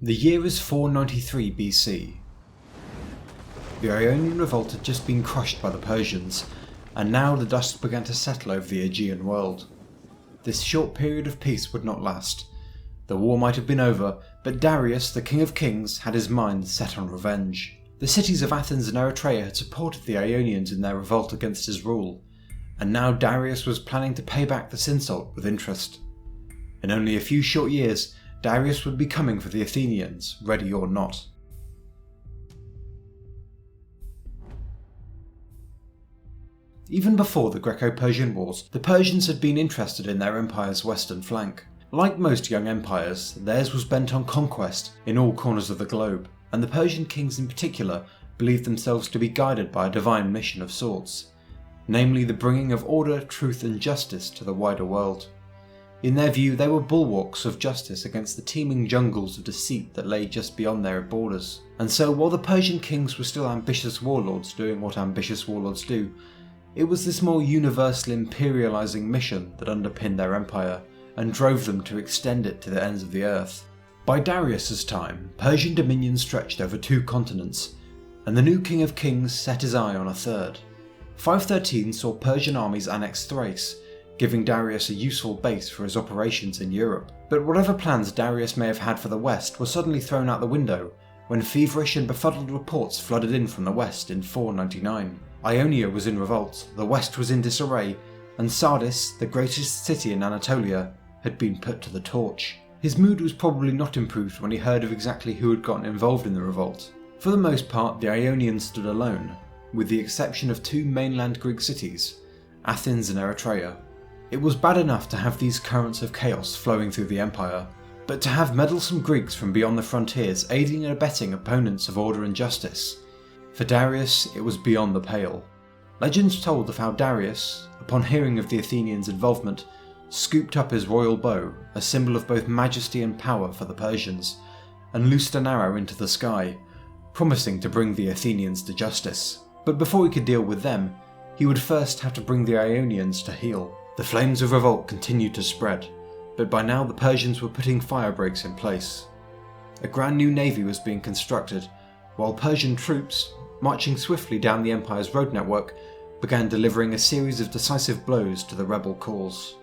The year is 493 BC. The Ionian Revolt had just been crushed by the Persians, and now the dust began to settle over the Aegean world. This short period of peace would not last. The war might have been over, but Darius, the King of Kings, had his mind set on revenge. The cities of Athens and Eretria had supported the Ionians in their revolt against his rule, and now Darius was planning to pay back this insult with interest. In only a few short years, Darius would be coming for the Athenians, ready or not. Even before the Greco-Persian Wars, the Persians had been interested in their empire's western flank. Like most young empires, theirs was bent on conquest in all corners of the globe, and the Persian kings in particular believed themselves to be guided by a divine mission of sorts, namely the bringing of order, truth and justice to the wider world. In their view, they were bulwarks of justice against the teeming jungles of deceit that lay just beyond their borders. And so, while the Persian kings were still ambitious warlords doing what ambitious warlords do, it was this more universal imperialising mission that underpinned their empire and drove them to extend it to the ends of the earth. By Darius's time, Persian dominion stretched over 2 continents, and the new King of Kings set his eye on a third. 513 saw Persian armies annex Thrace, giving Darius a useful base for his operations in Europe. But whatever plans Darius may have had for the west were suddenly thrown out the window when feverish and befuddled reports flooded in from the west in 499. Ionia was in revolt, the west was in disarray, and Sardis, the greatest city in Anatolia, had been put to the torch. His mood was probably not improved when he heard of exactly who had gotten involved in the revolt. For the most part, the Ionians stood alone, with the exception of 2 mainland Greek cities, Athens and Eretria. It was bad enough to have these currents of chaos flowing through the empire, but to have meddlesome Greeks from beyond the frontiers aiding and abetting opponents of order and justice. For Darius, it was beyond the pale. Legends told of how Darius, upon hearing of the Athenians' involvement, scooped up his royal bow, a symbol of both majesty and power for the Persians, and loosed an arrow into the sky, promising to bring the Athenians to justice. But before he could deal with them, he would first have to bring the Ionians to heel. The flames of revolt continued to spread, but by now the Persians were putting fire breaks in place. A grand new navy was being constructed, while Persian troops, marching swiftly down the empire's road network, began delivering a series of decisive blows to the rebel cause.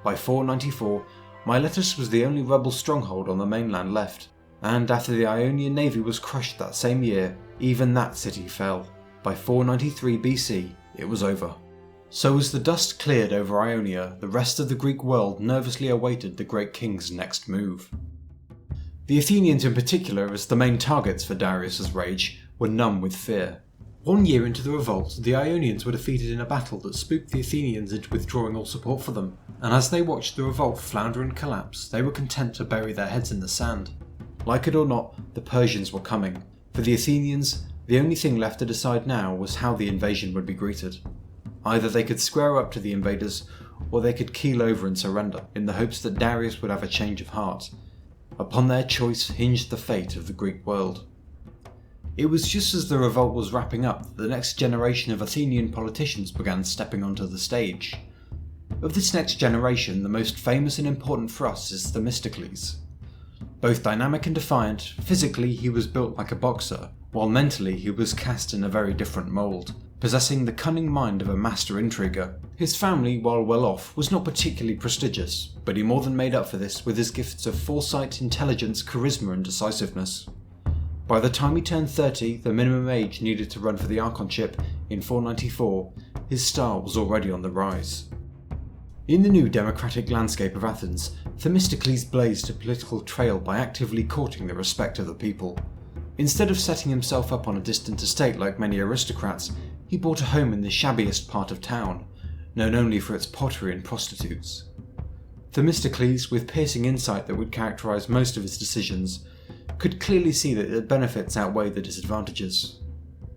By 494, Miletus was the only rebel stronghold on the mainland left, and after the Ionian navy was crushed that same year, even that city fell. By 493 BC, it was over. So as the dust cleared over Ionia, the rest of the Greek world nervously awaited the great king's next move. The Athenians in particular, as the main targets for Darius's rage, were numb with fear. 1 year into the revolt, the Ionians were defeated in a battle that spooked the Athenians into withdrawing all support for them, and as they watched the revolt flounder and collapse, they were content to bury their heads in the sand. Like it or not, the Persians were coming. For the Athenians, the only thing left to decide now was how the invasion would be greeted. Either they could square up to the invaders, or they could keel over and surrender, in the hopes that Darius would have a change of heart. Upon their choice hinged the fate of the Greek world. It was just as the revolt was wrapping up that the next generation of Athenian politicians began stepping onto the stage. Of this next generation, the most famous and important for us is Themistocles. Both dynamic and defiant, physically he was built like a boxer, while mentally he was cast in a very different mould, possessing the cunning mind of a master intriguer. His family, while well off, was not particularly prestigious, but he more than made up for this with his gifts of foresight, intelligence, charisma and decisiveness. By the time he turned 30, the minimum age needed to run for the archonship, in 494, his star was already on the rise. In the new democratic landscape of Athens, Themistocles blazed a political trail by actively courting the respect of the people. Instead of setting himself up on a distant estate like many aristocrats, he bought a home in the shabbiest part of town, known only for its pottery and prostitutes. Themistocles, with piercing insight that would characterise most of his decisions, could clearly see that the benefits outweighed the disadvantages.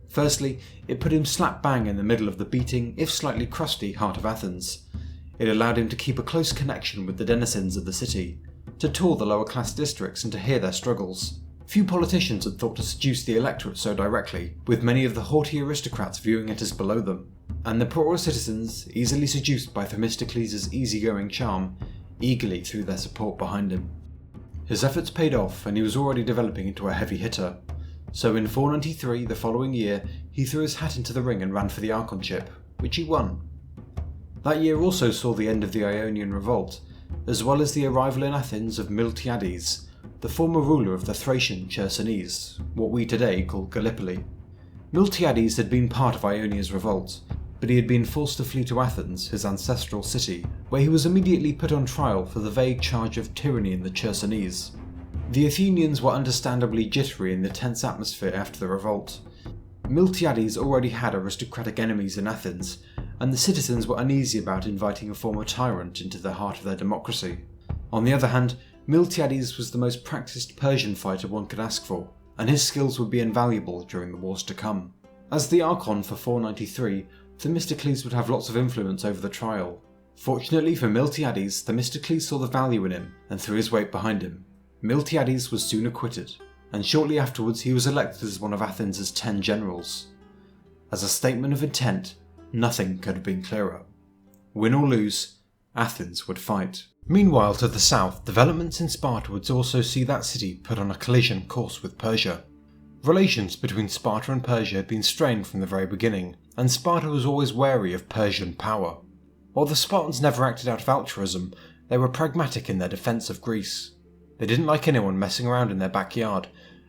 Firstly, it put him slap bang in the middle of the beating, if slightly crusty, heart of Athens. It allowed him to keep a close connection with the denizens of the city, to tour the lower class districts and to hear their struggles. Few politicians had thought to seduce the electorate so directly, with many of the haughty aristocrats viewing it as below them, and the poorer citizens, easily seduced by Themistocles' easygoing charm, eagerly threw their support behind him. His efforts paid off and he was already developing into a heavy hitter. So in 493, the following year, he threw his hat into the ring and ran for the archonship, which he won. That year also saw the end of the Ionian Revolt, as well as the arrival in Athens of Miltiades, the former ruler of the Thracian Chersonese, what we today call Gallipoli. Miltiades had been part of Ionia's revolt, but he had been forced to flee to Athens, his ancestral city, where he was immediately put on trial for the vague charge of tyranny in the Chersonese. The Athenians were understandably jittery in the tense atmosphere after the revolt. Miltiades already had aristocratic enemies in Athens, and the citizens were uneasy about inviting a former tyrant into the heart of their democracy. On the other hand, Miltiades was the most practiced Persian fighter one could ask for, and his skills would be invaluable during the wars to come. As the Archon for 493, Themistocles would have lots of influence over the trial. Fortunately for Miltiades, Themistocles saw the value in him and threw his weight behind him. Miltiades was soon acquitted, and shortly afterwards he was elected as one of Athens' 10 generals. As a statement of intent, nothing could have been clearer. Win or lose, Athens would fight. Meanwhile, to the south, developments in Sparta would also see that city put on a collision course with Persia. Relations between Sparta and Persia had been strained from the very beginning, and Sparta was always wary of Persian power. While the Spartans never acted out of altruism, they were pragmatic in their defence of Greece. They didn't like anyone messing around in their backyard,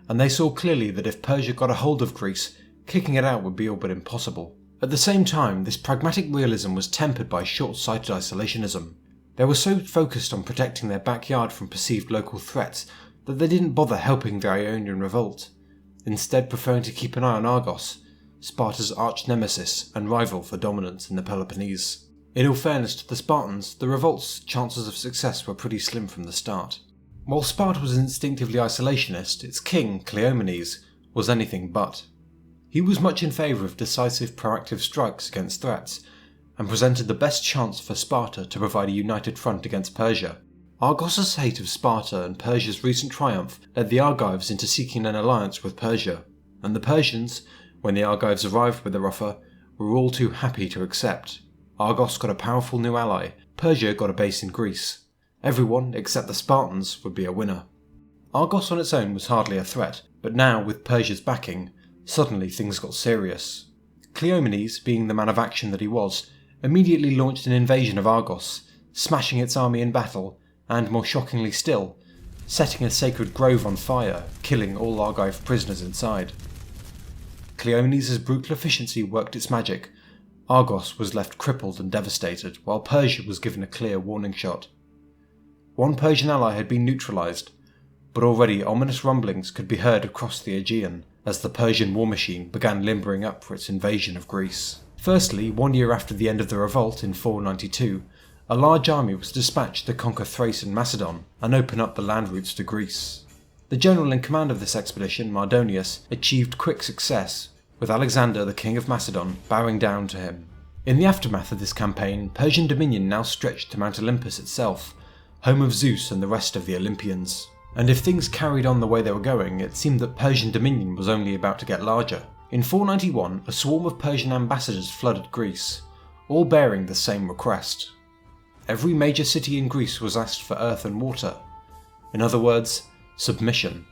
and they saw clearly that if Persia got a hold of Greece, kicking it out would be all but impossible. At the same time, this pragmatic realism was tempered by short-sighted isolationism. They were so focused on protecting their backyard from perceived local threats that they didn't bother helping the Ionian Revolt, instead preferring to keep an eye on Argos, Sparta's arch-nemesis and rival for dominance in the Peloponnese. In all fairness to the Spartans, the revolt's chances of success were pretty slim from the start. While Sparta was instinctively isolationist, its king, Cleomenes, was anything but. He was much in favour of decisive proactive strikes against threats, and presented the best chance for Sparta to provide a united front against Persia. Argos' hate of Sparta and Persia's recent triumph led the Argives into seeking an alliance with Persia, and the Persians, when the Argives arrived with their offer, were all too happy to accept. Argos got a powerful new ally, Persia got a base in Greece. Everyone, except the Spartans, would be a winner. Argos on its own was hardly a threat, but now, with Persia's backing, suddenly things got serious. Cleomenes, being the man of action that he was, immediately launched an invasion of Argos, smashing its army in battle, and more shockingly still, setting a sacred grove on fire, killing all Argive prisoners inside. Cleomenes' brutal efficiency worked its magic. Argos was left crippled and devastated, while Persia was given a clear warning shot. One Persian ally had been neutralised, but already ominous rumblings could be heard across the Aegean as the Persian war machine began limbering up for its invasion of Greece. Firstly, 1 year after the end of the revolt in 492, a large army was dispatched to conquer Thrace and Macedon and open up the land routes to Greece. The general in command of this expedition, Mardonius, achieved quick success, with Alexander, the king of Macedon, bowing down to him. In the aftermath of this campaign, Persian dominion now stretched to Mount Olympus itself, home of Zeus and the rest of the Olympians. And if things carried on the way they were going, it seemed that Persian dominion was only about to get larger. In 491, a swarm of Persian ambassadors flooded Greece, all bearing the same request. Every major city in Greece was asked for earth and water. In other words, submission.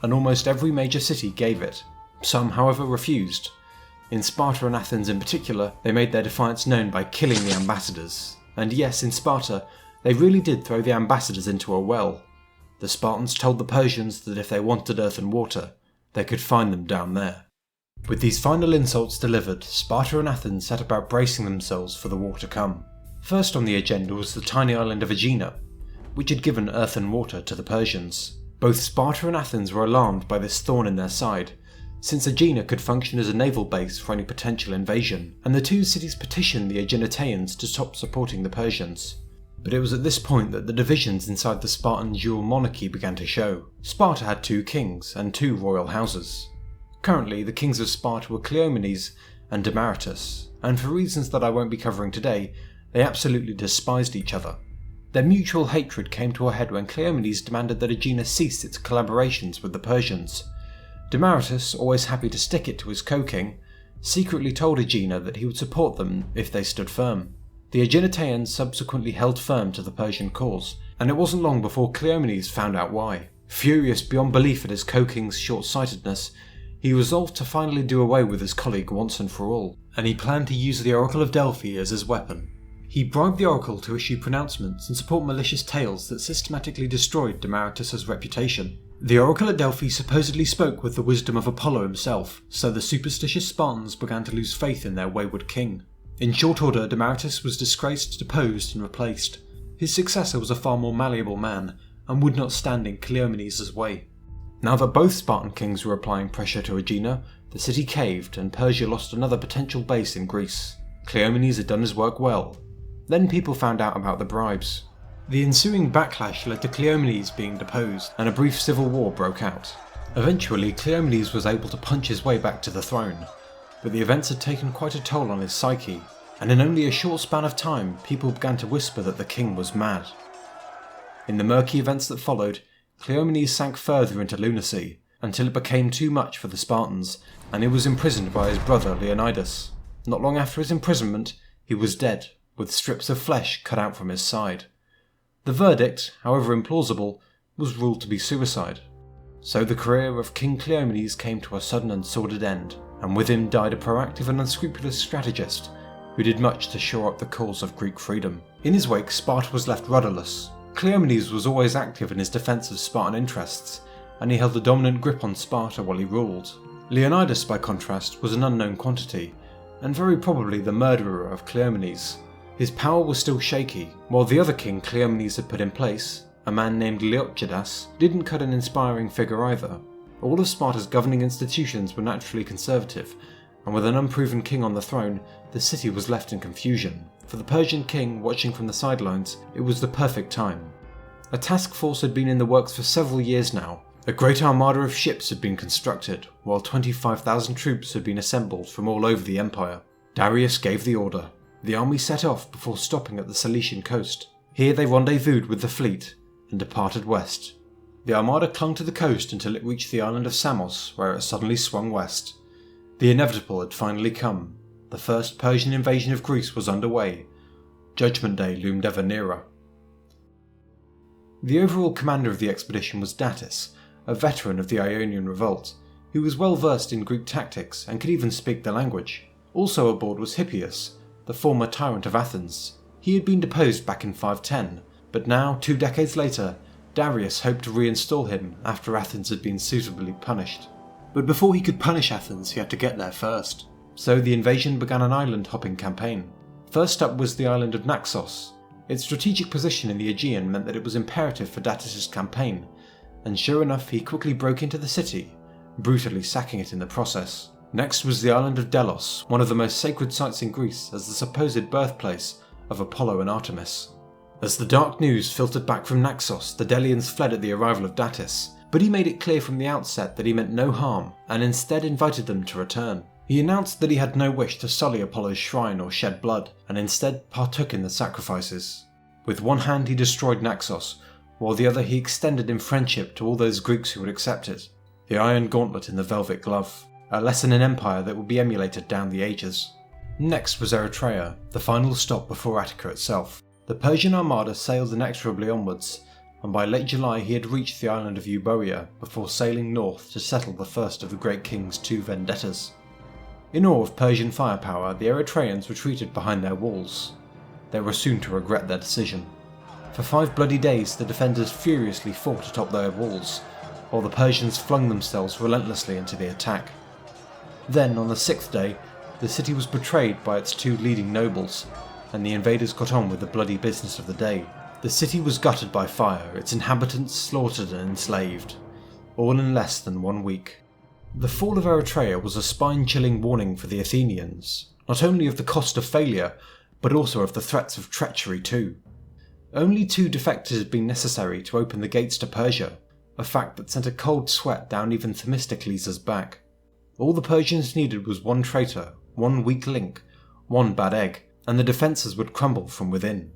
And almost every major city gave it. Some, however, refused. In Sparta and Athens in particular, they made their defiance known by killing the ambassadors. And yes, in Sparta, they really did throw the ambassadors into a well. The Spartans told the Persians that if they wanted earth and water, they could find them down there. With these final insults delivered, Sparta and Athens set about bracing themselves for the war to come. First on the agenda was the tiny island of Aegina, which had given earth and water to the Persians. Both Sparta and Athens were alarmed by this thorn in their side, since Aegina could function as a naval base for any potential invasion, and the two cities petitioned the Aeginataeans to stop supporting the Persians. But it was at this point that the divisions inside the Spartan dual monarchy began to show. Sparta had 2 kings and 2 royal houses. Currently, the kings of Sparta were Cleomenes and Demaratus, and for reasons that I won't be covering today, they absolutely despised each other. Their mutual hatred came to a head when Cleomenes demanded that Aegina cease its collaborations with the Persians. Demaratus, always happy to stick it to his co-king, secretly told Aegina that he would support them if they stood firm. The Aeginataeans subsequently held firm to the Persian cause, and it wasn't long before Cleomenes found out why. Furious beyond belief at his co-king's short-sightedness, he resolved to finally do away with his colleague once and for all, and he planned to use the Oracle of Delphi as his weapon. He bribed the Oracle to issue pronouncements and support malicious tales that systematically destroyed Demaratus's reputation. The Oracle at Delphi supposedly spoke with the wisdom of Apollo himself, so the superstitious Spartans began to lose faith in their wayward king. In short order, Demaratus was disgraced, deposed, and replaced. His successor was a far more malleable man, and would not stand in Cleomenes' way. Now that both Spartan kings were applying pressure to Aegina, the city caved and Persia lost another potential base in Greece. Cleomenes had done his work well. Then people found out about the bribes. The ensuing backlash led to Cleomenes being deposed, and a brief civil war broke out. Eventually, Cleomenes was able to punch his way back to the throne, but the events had taken quite a toll on his psyche, and in only a short span of time, people began to whisper that the king was mad. In the murky events that followed, Cleomenes sank further into lunacy, until it became too much for the Spartans, and he was imprisoned by his brother Leonidas. Not long after his imprisonment, he was dead, with strips of flesh cut out from his side. The verdict, however implausible, was ruled to be suicide. So the career of King Cleomenes came to a sudden and sordid end, and with him died a proactive and unscrupulous strategist who did much to shore up the cause of Greek freedom. In his wake, Sparta was left rudderless. Cleomenes was always active in his defence of Spartan interests, and he held a dominant grip on Sparta while he ruled. Leonidas, by contrast, was an unknown quantity, and very probably the murderer of Cleomenes. His power was still shaky, while the other king Cleomenes had put in place, a man named Leochidas, didn't cut an inspiring figure either. All of Sparta's governing institutions were naturally conservative, and with an unproven king on the throne, the city was left in confusion. For the Persian king watching from the sidelines, it was the perfect time. A task force had been in the works for several years now. A great armada of ships had been constructed, while 25,000 troops had been assembled from all over the empire. Darius gave the order. The army set off before stopping at the Cilician coast. Here they rendezvoused with the fleet and departed west. The armada clung to the coast until it reached the island of Samos, where it suddenly swung west. The inevitable had finally come. The first Persian invasion of Greece was underway. Judgment Day loomed ever nearer. The overall commander of the expedition was Datis, a veteran of the Ionian Revolt, who was well versed in Greek tactics and could even speak the language. Also aboard was Hippias, the former tyrant of Athens. He had been deposed back in 510, but now, 2 decades later, Darius hoped to reinstall him after Athens had been suitably punished. But before he could punish Athens, he had to get there first. So the invasion began an island-hopping campaign. First up was the island of Naxos. Its strategic position in the Aegean meant that it was imperative for Datis' campaign, and sure enough he quickly broke into the city, brutally sacking it in the process. Next was the island of Delos, one of the most sacred sites in Greece as the supposed birthplace of Apollo and Artemis. As the dark news filtered back from Naxos, the Delians fled at the arrival of Datis, but he made it clear from the outset that he meant no harm, and instead invited them to return. He announced that he had no wish to sully Apollo's shrine or shed blood, and instead partook in the sacrifices. With one hand he destroyed Naxos, while the other he extended in friendship to all those Greeks who would accept it. The iron gauntlet in the velvet glove, a lesson in empire that would be emulated down the ages. Next was Eretria, the final stop before Attica itself. The Persian armada sailed inexorably onwards, and by late July he had reached the island of Euboea before sailing north to settle the first of the great king's 2 vendettas. In awe of Persian firepower, the Eretrians retreated behind their walls. They were soon to regret their decision. For 5 bloody days the defenders furiously fought atop their walls, while the Persians flung themselves relentlessly into the attack. Then, on the 6th day, the city was betrayed by its 2 leading nobles, and the invaders got on with the bloody business of the day. The city was gutted by fire, its inhabitants slaughtered and enslaved, all in less than 1 week. The fall of Eretria was a spine-chilling warning for the Athenians, not only of the cost of failure, but also of the threats of treachery too. Only 2 defectors had been necessary to open the gates to Persia, a fact that sent a cold sweat down even Themistocles' back. All the Persians needed was 1 traitor, 1 weak link, 1 bad egg, and the defences would crumble from within.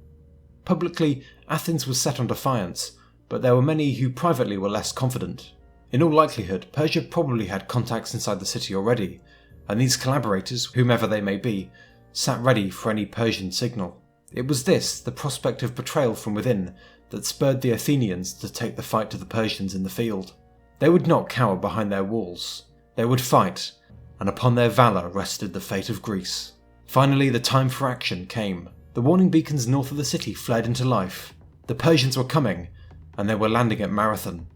Publicly, Athens was set on defiance, but there were many who privately were less confident. In all likelihood, Persia probably had contacts inside the city already, and these collaborators, whomever they may be, sat ready for any Persian signal. It was this, the prospect of betrayal from within, that spurred the Athenians to take the fight to the Persians in the field. They would not cower behind their walls. They would fight, and upon their valour rested the fate of Greece. Finally, the time for action came. The warning beacons north of the city flared into life. The Persians were coming, and they were landing at Marathon.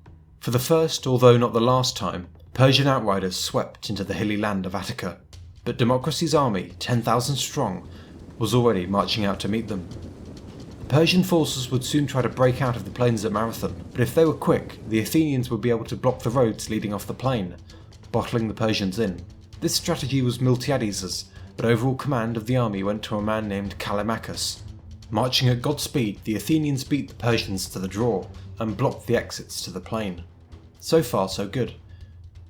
For the first, although not the last time, Persian outriders swept into the hilly land of Attica. But Democracy's army, 10,000 strong, was already marching out to meet them. Persian forces would soon try to break out of the plains at Marathon, but if they were quick, the Athenians would be able to block the roads leading off the plain, bottling the Persians in. This strategy was Miltiades's, but overall command of the army went to a man named Callimachus. Marching at Godspeed, the Athenians beat the Persians to the draw, and blocked the exits to the plain. So far so good.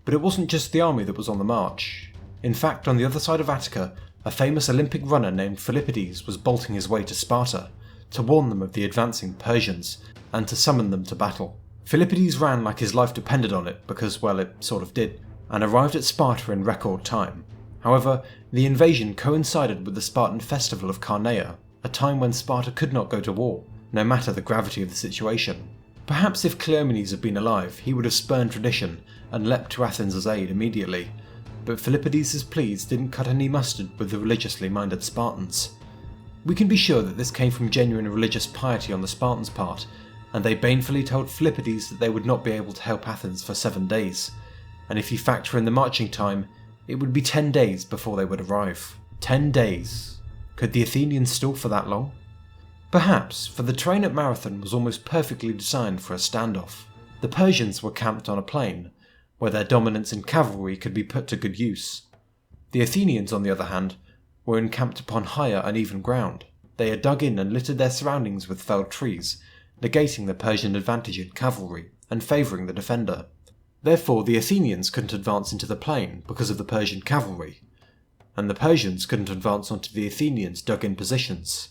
But it wasn't just the army that was on the march. In fact, on the other side of Attica, a famous Olympic runner named Philippides was bolting his way to Sparta, to warn them of the advancing Persians, and to summon them to battle. Philippides ran like his life depended on it, because, well, it sort of did, and arrived at Sparta in record time. However, the invasion coincided with the Spartan festival of Carneia, a time when Sparta could not go to war, no matter the gravity of the situation. Perhaps if Cleomenes had been alive, he would have spurned tradition and leapt to Athens' aid immediately, but Philippides' pleas didn't cut any mustard with the religiously minded Spartans. We can be sure that this came from genuine religious piety on the Spartans' part, and they banefully told Philippides that they would not be able to help Athens for 7 days, and if you factor in the marching time, it would be 10 days before they would arrive. 10 days. Could the Athenians stall for that long? Perhaps, for the terrain at Marathon was almost perfectly designed for a standoff. The Persians were camped on a plain, where their dominance in cavalry could be put to good use. The Athenians, on the other hand, were encamped upon higher uneven ground. They had dug in and littered their surroundings with felled trees, negating the Persian advantage in cavalry and favouring the defender. Therefore, the Athenians couldn't advance into the plain because of the Persian cavalry, and the Persians couldn't advance onto the Athenians' dug-in positions.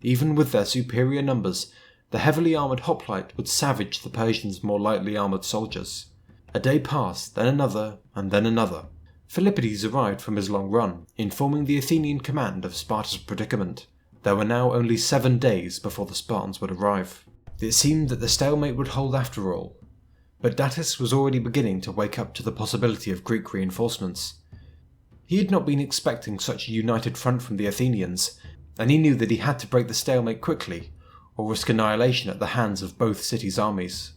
Even with their superior numbers, the heavily armoured hoplite would savage the Persians' more lightly armoured soldiers. A day passed, then another, and then another. Philippides arrived from his long run, informing the Athenian command of Sparta's predicament. There were now only 7 days before the Spartans would arrive. It seemed that the stalemate would hold after all, but Datis was already beginning to wake up to the possibility of Greek reinforcements. He had not been expecting such a united front from the Athenians, and he knew that he had to break the stalemate quickly, or risk annihilation at the hands of both cities' armies.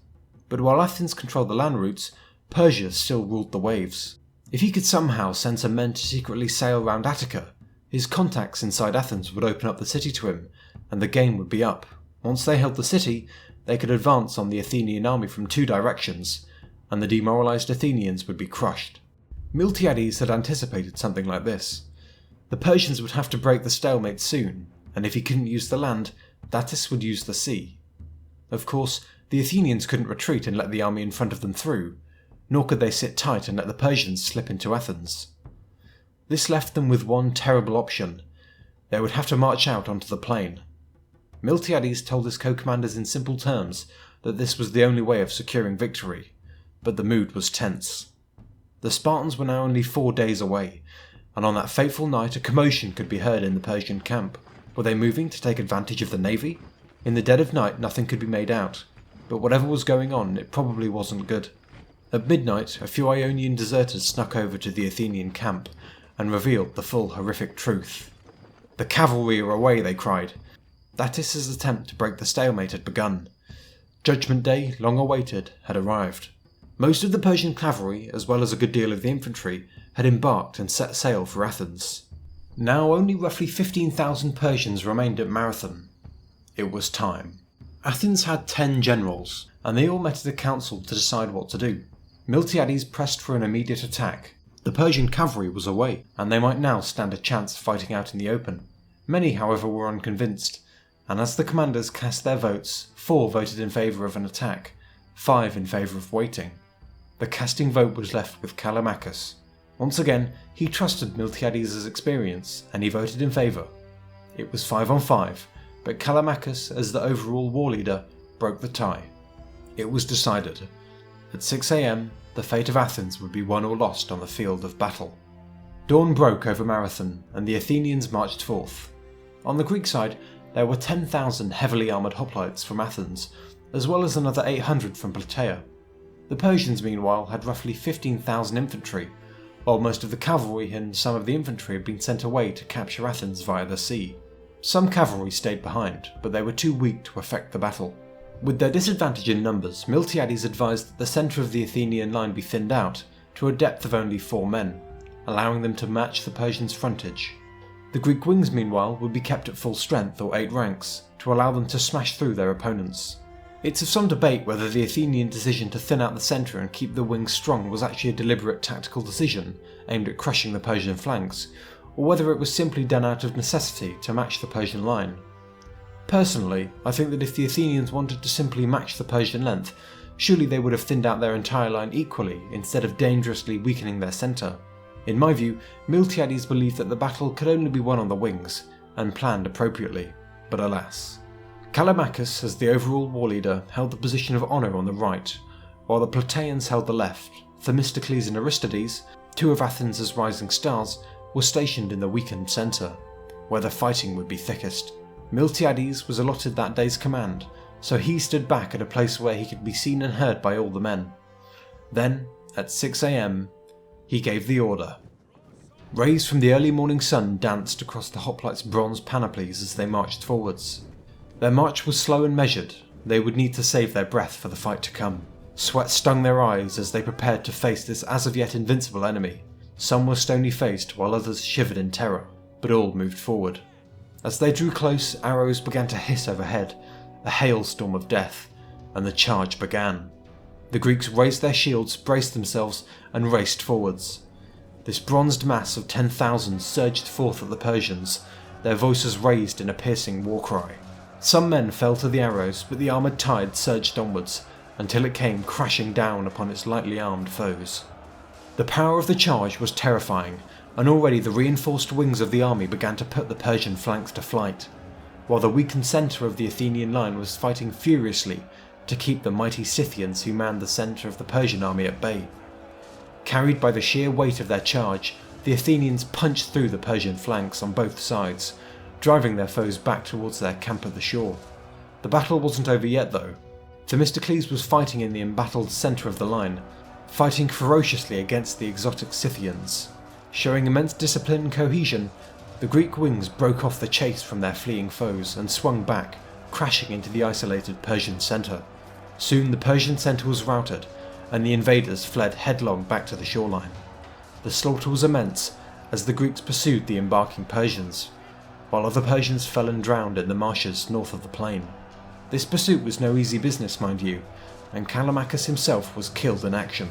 But while Athens controlled the land routes, Persia still ruled the waves. If he could somehow send some men to secretly sail round Attica, his contacts inside Athens would open up the city to him, and the game would be up. Once they held the city, they could advance on the Athenian army from 2 directions, and the demoralised Athenians would be crushed. Miltiades had anticipated something like this. The Persians would have to break the stalemate soon, and if he couldn't use the land, Datis would use the sea. Of course, the Athenians couldn't retreat and let the army in front of them through, nor could they sit tight and let the Persians slip into Athens. This left them with one terrible option. They would have to march out onto the plain. Miltiades told his co-commanders in simple terms that this was the only way of securing victory, but the mood was tense. The Spartans were now only 4 days away, and on that fateful night a commotion could be heard in the Persian camp. Were they moving to take advantage of the navy? In the dead of night nothing could be made out, but whatever was going on, it probably wasn't good. At midnight, a few Ionian deserters snuck over to the Athenian camp and revealed the full horrific truth. "The cavalry are away," they cried. Datis' attempt to break the stalemate had begun. Judgment Day, long awaited, had arrived. Most of the Persian cavalry, as well as a good deal of the infantry, had embarked and set sail for Athens. Now only roughly 15,000 Persians remained at Marathon. It was time. Athens had 10 generals, and they all met at a council to decide what to do. Miltiades pressed for an immediate attack. The Persian cavalry was away, and they might now stand a chance fighting out in the open. Many, however, were unconvinced, and as the commanders cast their votes, 4 voted in favour of an attack, 5 in favour of waiting. The casting vote was left with Callimachus. Once again, he trusted Miltiades' experience, and he voted in favour. It was 5 on 5, but Callimachus, as the overall war leader, broke the tie. It was decided. At 6 AM, the fate of Athens would be won or lost on the field of battle. Dawn broke over Marathon, and the Athenians marched forth. On the Greek side, there were 10,000 heavily armoured hoplites from Athens, as well as another 800 from Plataea. The Persians meanwhile had roughly 15,000 infantry, while most of the cavalry and some of the infantry had been sent away to capture Athens via the sea. Some cavalry stayed behind, but they were too weak to affect the battle. With their disadvantage in numbers, Miltiades advised that the centre of the Athenian line be thinned out to a depth of only 4 men, allowing them to match the Persians' frontage. The Greek wings meanwhile would be kept at full strength or 8 ranks, to allow them to smash through their opponents. It's of some debate whether the Athenian decision to thin out the centre and keep the wings strong was actually a deliberate tactical decision aimed at crushing the Persian flanks, or whether it was simply done out of necessity to match the Persian line. Personally, I think that if the Athenians wanted to simply match the Persian length, surely they would have thinned out their entire line equally instead of dangerously weakening their centre. In my view, Miltiades believed that the battle could only be won on the wings, and planned appropriately, but alas. Callimachus, as the overall war leader, held the position of honour on the right, while the Plataeans held the left. Themistocles and Aristides, 2 of Athens' rising stars, were stationed in the weakened centre, where the fighting would be thickest. Miltiades was allotted that day's command, so he stood back at a place where he could be seen and heard by all the men. Then, at 6 AM, he gave the order. Rays from the early morning sun danced across the hoplites' bronze panoplies as they marched forwards. Their march was slow and measured. They would need to save their breath for the fight to come. Sweat stung their eyes as they prepared to face this as of yet invincible enemy. Some were stony-faced while others shivered in terror, but all moved forward. As they drew close, arrows began to hiss overhead, a hailstorm of death, and the charge began. The Greeks raised their shields, braced themselves, and raced forwards. This bronzed mass of 10,000 surged forth at the Persians, their voices raised in a piercing war cry. Some men fell to the arrows, but the armoured tide surged onwards, until it came crashing down upon its lightly armed foes. The power of the charge was terrifying, and already the reinforced wings of the army began to put the Persian flanks to flight, while the weakened centre of the Athenian line was fighting furiously to keep the mighty Scythians who manned the centre of the Persian army at bay. Carried by the sheer weight of their charge, the Athenians punched through the Persian flanks on both sides, driving their foes back towards their camp at the shore. The battle wasn't over yet though. Themistocles was fighting in the embattled centre of the line, fighting ferociously against the exotic Scythians. Showing immense discipline and cohesion, the Greek wings broke off the chase from their fleeing foes and swung back, crashing into the isolated Persian centre. Soon the Persian centre was routed, and the invaders fled headlong back to the shoreline. The slaughter was immense as the Greeks pursued the embarking Persians, while other Persians fell and drowned in the marshes north of the plain. This pursuit was no easy business, mind you, and Callimachus himself was killed in action.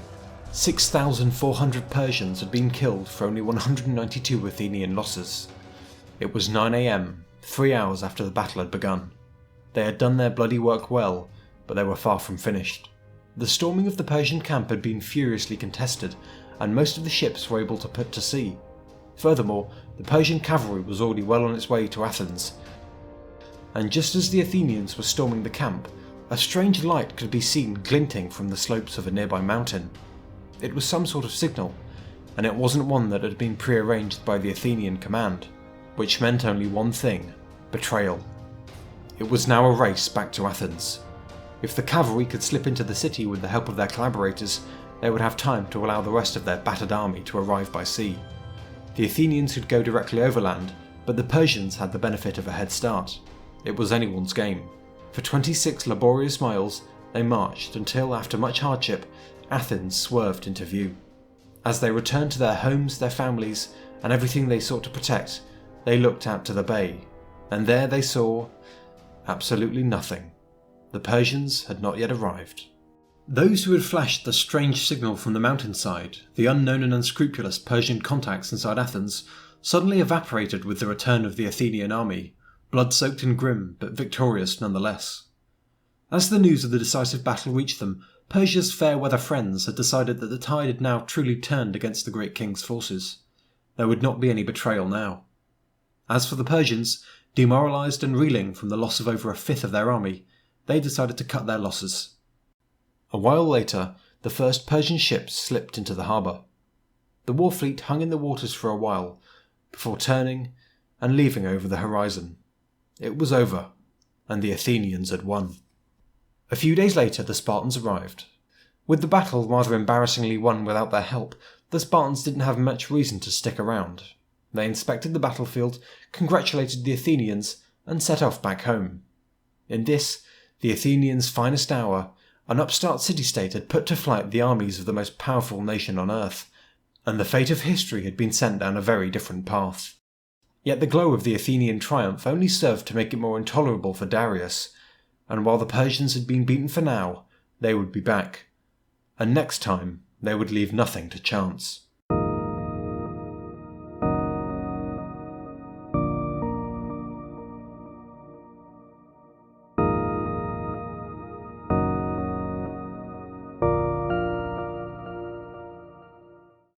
6,400 Persians had been killed for only 192 Athenian losses. It was 9 AM, 3 hours after the battle had begun. They had done their bloody work well, but they were far from finished. The storming of the Persian camp had been furiously contested, and most of the ships were able to put to sea. Furthermore, the Persian cavalry was already well on its way to Athens, and just as the Athenians were storming the camp, a strange light could be seen glinting from the slopes of a nearby mountain. It was some sort of signal, and it wasn't one that had been prearranged by the Athenian command, which meant only one thing: betrayal. It was now a race back to Athens. If the cavalry could slip into the city with the help of their collaborators, they would have time to allow the rest of their battered army to arrive by sea. The Athenians could go directly overland, but the Persians had the benefit of a head start. It was anyone's game. For 26 laborious miles, they marched until, after much hardship, Athens swerved into view. As they returned to their homes, their families, and everything they sought to protect, they looked out to the bay, and there they saw absolutely nothing. The Persians had not yet arrived. Those who had flashed the strange signal from the mountainside, the unknown and unscrupulous Persian contacts inside Athens, suddenly evaporated with the return of the Athenian army, blood-soaked and grim, but victorious nonetheless. As the news of the decisive battle reached them, Persia's fair-weather friends had decided that the tide had now truly turned against the great king's forces. There would not be any betrayal now. As for the Persians, demoralised and reeling from the loss of over a fifth of their army, they decided to cut their losses. A while later, the first Persian ships slipped into the harbour. The war fleet hung in the waters for a while, before turning and leaving over the horizon. It was over, and the Athenians had won. A few days later, the Spartans arrived. With the battle rather embarrassingly won without their help, the Spartans didn't have much reason to stick around. They inspected the battlefield, congratulated the Athenians, and set off back home. In this, the Athenians' finest hour, an upstart city-state had put to flight the armies of the most powerful nation on earth, and the fate of history had been sent down a very different path. Yet the glow of the Athenian triumph only served to make it more intolerable for Darius, and while the Persians had been beaten for now, they would be back, and next time they would leave nothing to chance.